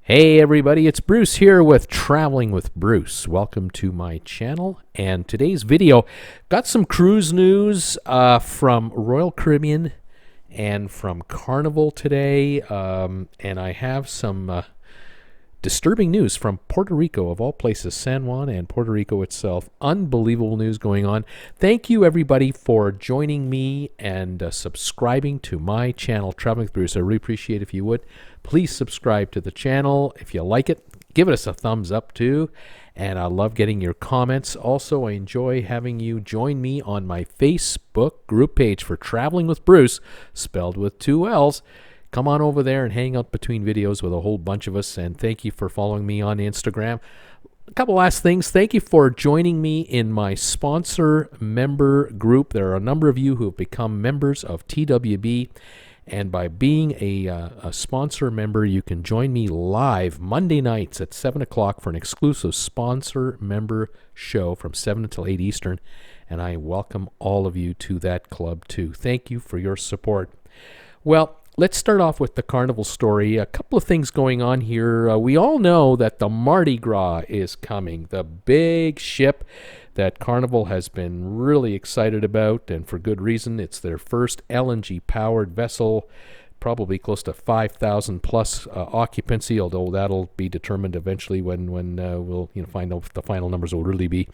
Hey everybody, it's Bruce here with Traveling with Bruce. Welcome to my channel, and today's video got some cruise news from Royal Caribbean and from Carnival today, and I have some disturbing news from Puerto Rico, of all places, San Juan and Puerto Rico itself. Unbelievable news going on. Thank you everybody for joining me and subscribing to my channel, Traveling with Bruce. I really appreciate it if you would. Please subscribe to the channel. If you like it, give us a thumbs up too. And I love getting your comments. Also, I enjoy having you join me on my Facebook group page for Traveling with Bruce, spelled with 2 L's. Come on over there and hang out between videos with a whole bunch of us. And thank you for following me on Instagram. A couple last things. Thank you for joining me in my sponsor member group. There are a number of you who have become members of TWB. And by being a sponsor member, you can join me live Monday nights at 7 o'clock for an exclusive sponsor member show from 7 until 8 Eastern. And I welcome all of you to that club too. Thank you for your support. Well, let's start off with the Carnival story. A couple of things going on here. We all know that the Mardi Gras is coming, the big ship that Carnival has been really excited about, and for good reason. It's their first LNG-powered vessel, probably close to 5,000 plus occupancy, although that'll be determined eventually when we'll find out what the final numbers will really be.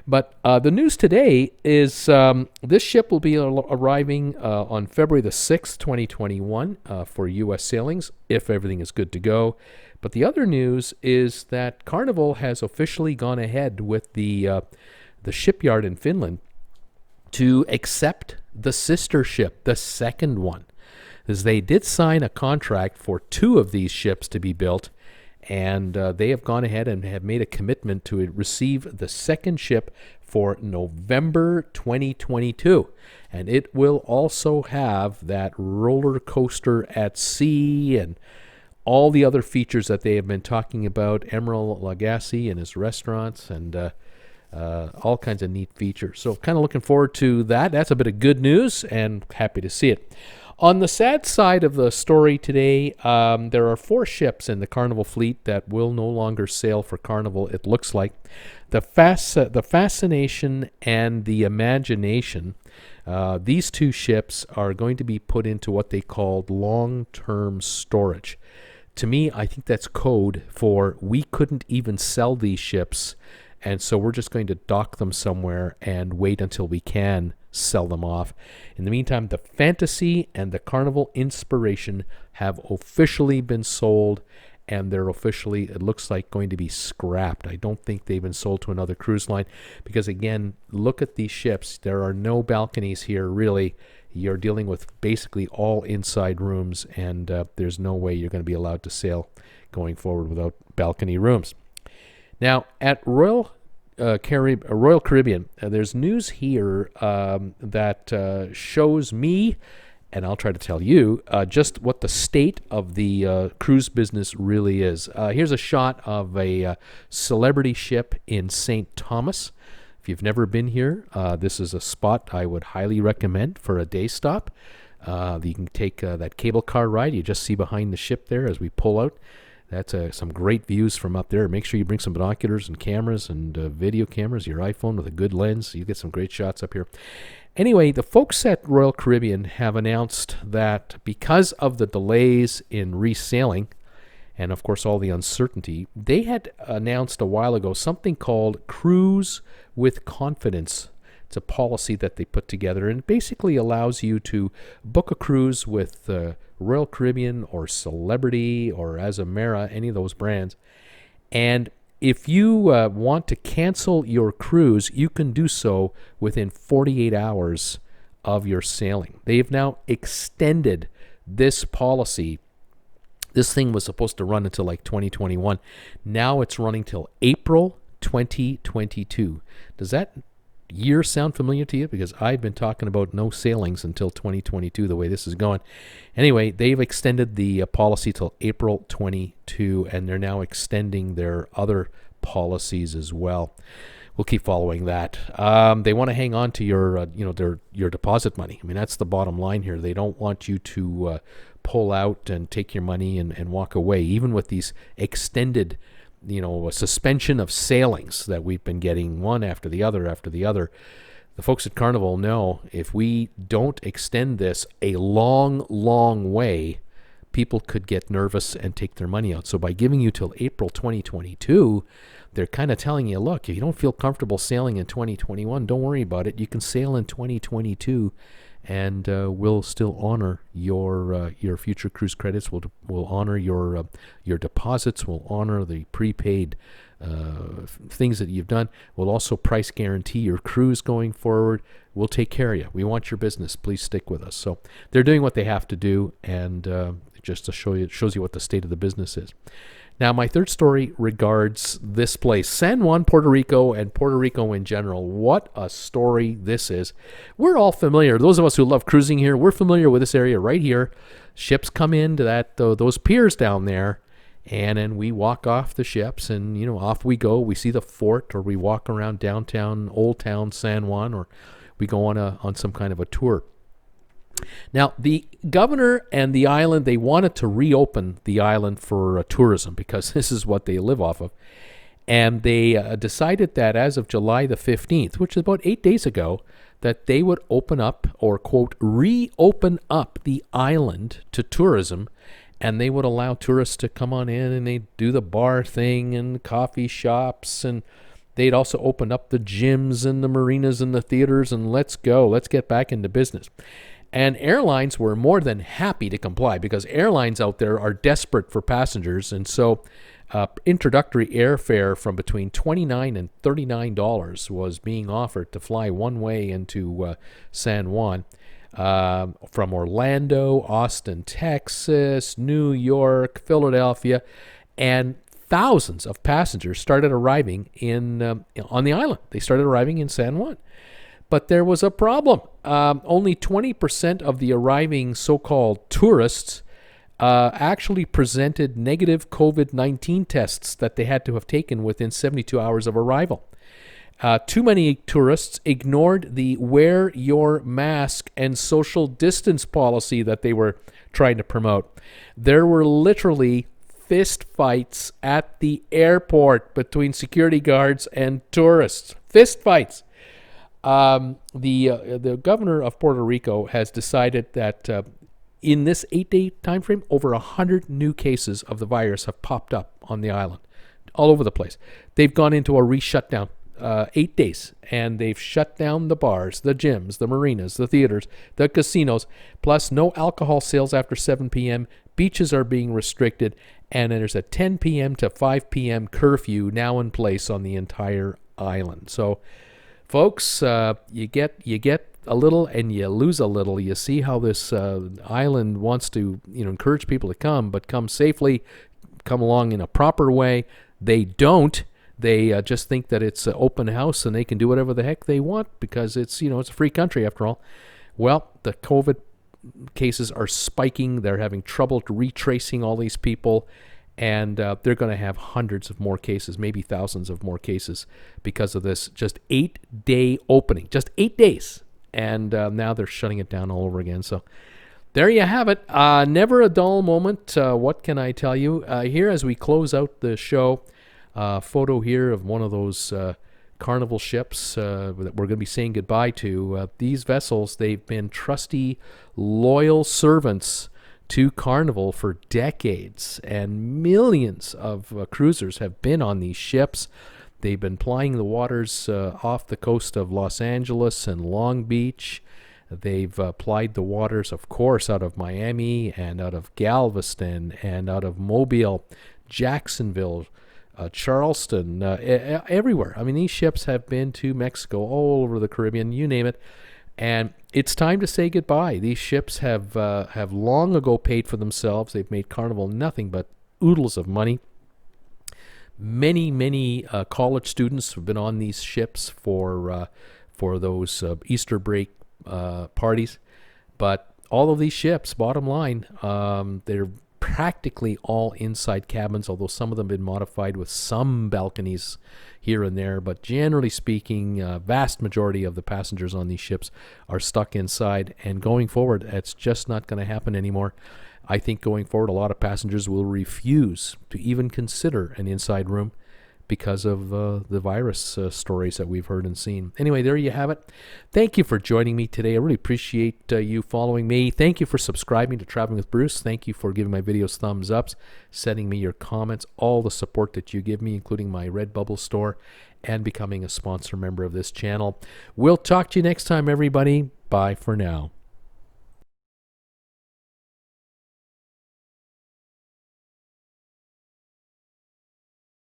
But the news today is this ship will be arriving on February the 6th, 2021 for U.S. sailings, if everything is good to go. But the other news is that Carnival has officially gone ahead with the shipyard in Finland to accept the sister ship, the second one, as they did sign a contract for 2 of these ships to be built, and they have gone ahead and have made a commitment to receive the second ship for November 2022. And it will also have that roller coaster at sea and all the other features that they have been talking about, Emeril Lagasse and his restaurants, and all kinds of neat features. So kind of looking forward to that. That's a bit of good news and happy to see it. On the sad side of the story today, there are 4 ships in the Carnival fleet that will no longer sail for Carnival, it looks like. The Fascination and the Imagination, these 2 ships are going to be put into what they called long-term storage. To me, I think that's code for we couldn't even sell these ships, and so we're just going to dock them somewhere and wait until we can sell them off. In the meantime, the Fantasy and the Carnival Inspiration have officially been sold, and they're officially, it looks like, going to be scrapped. I don't think they've been sold to another cruise line because, again, look at these ships. There are no balconies here, really. You're dealing with basically all inside rooms, and there's no way you're going to be allowed to sail going forward without balcony rooms. Now, at Royal Caribbean, there's news here that shows me, and I'll try to tell you, just what the state of the cruise business really is. Here's a shot of a celebrity ship in St. Thomas. If you've never been here, this is a spot I would highly recommend for a day stop. You can take that cable car ride. You just see behind the ship there as we pull out. That's some great views from up there. Make sure you bring some binoculars and cameras and video cameras, your iPhone with a good lens. You get some great shots up here. Anyway, the folks at Royal Caribbean have announced that because of the delays in resailing, and of course all the uncertainty, they had announced a while ago something called Cruise with Confidence. It's a policy that they put together, and it basically allows you to book a cruise with Royal Caribbean or Celebrity or Azamara, any of those brands. And if you want to cancel your cruise, you can do so within 48 hours of your sailing. They have now extended this policy. This thing was supposed to run until like 2021. Now it's running till April 2022. Does that year sound familiar to you? Because I've been talking about no sailings until 2022 the way this is going. Anyway, they've extended the policy till April 22, and they're now extending their other policies as well. we'll keep following that. They want to hang on to your, your deposit money. I mean, that's the bottom line here. They don't want you to pull out and take your money and walk away, even with these extended, suspension of sailings that we've been getting one after the other after the other. The folks at Carnival know if we don't extend this a long, long way, people could get nervous and take their money out. So by giving you till April 2022, they're kind of telling you, look, if you don't feel comfortable sailing in 2021, don't worry about it. You can sail in 2022, and we'll still honor your future cruise credits. We'll honor your deposits. We'll honor the prepaid things that you've done. We'll also price guarantee your cruise going forward. We'll take care of you. We want your business. Please stick with us. So they're doing what they have to do, and just to show you, it shows you what the state of the business is. Now, my third story regards this place, San Juan, Puerto Rico, and Puerto Rico in general. What a story this is. We're all familiar. Those of us who love cruising here, we're familiar with this area right here. Ships come into those piers down there, and then we walk off the ships, and off we go. We see the fort, or we walk around downtown, Old Town San Juan, or we go on some kind of a tour. Now, the governor and the island, they wanted to reopen the island for tourism because this is what they live off of. And they decided that as of July the 15th, which is about 8 days ago, that they would open up, or quote, reopen up the island to tourism. And they would allow tourists to come on in, and they'd do the bar thing and coffee shops, and they'd also open up the gyms and the marinas and the theaters, and let's go. Let's get back into business. And airlines were more than happy to comply because airlines out there are desperate for passengers. And so introductory airfare from between $29 and $39 was being offered to fly one way into San Juan from Orlando, Austin, Texas, New York, Philadelphia, and thousands of passengers started arriving on the island. They started arriving in San Juan. But there was a problem. Only 20% of the arriving so-called tourists actually presented negative COVID-19 tests that they had to have taken within 72 hours of arrival. Too many tourists ignored the wear your mask and social distance policy that they were trying to promote. There were literally fist fights at the airport between security guards and tourists. Fist fights. The governor of Puerto Rico has decided that in this 8-day time frame, over 100 new cases of the virus have popped up on the island, all over the place. They've gone into a re-shutdown, 8 days, and they've shut down the bars, the gyms, the marinas, the theaters, the casinos, plus no alcohol sales after 7 p.m. Beaches are being restricted, and there's a 10 p.m. to 5 p.m. curfew now in place on the entire island. So, folks, you get a little and you lose a little. You see how this island wants to encourage people to come, but come safely, come along in a proper way. They don't. They just think that it's an open house and they can do whatever the heck they want because it's it's a free country after all. Well, the COVID cases are spiking. They're having trouble retracing all these people. And they're going to have hundreds of more cases, maybe thousands of more cases because of this just 8-day opening, just 8 days. And now they're shutting it down all over again. So there you have it. Never a dull moment. What can I tell you? Here as we close out the show, photo here of one of those Carnival ships that we're going to be saying goodbye to. These vessels, they've been trusty, loyal servants to Carnival for decades, and millions of cruisers have been on these ships. They've been plying the waters off the coast of Los Angeles and Long Beach. They've plied the waters, of course, out of Miami and out of Galveston and out of Mobile, Jacksonville, Charleston, everywhere. I mean, these ships have been to Mexico, all over the Caribbean, you name it. And it's time to say goodbye. These ships have long ago paid for themselves. They've made Carnival nothing but oodles of money. Many college students have been on these ships for those Easter break parties. But all of these ships, bottom line, they're practically all inside cabins, although some of them have been modified with some balconies here and there. But generally speaking, vast majority of the passengers on these ships are stuck inside. And going forward, it's just not going to happen anymore. I think going forward, a lot of passengers will refuse to even consider an inside room because of the virus stories that we've heard and seen. Anyway, there you have it. Thank you for joining me today. I really appreciate you following me. Thank you for subscribing to Traveling with Bruce. Thank you for giving my videos thumbs ups, sending me your comments, all the support that you give me, including my RedBubble Store, and becoming a sponsor member of this channel. We'll talk to you next time, everybody. Bye for now.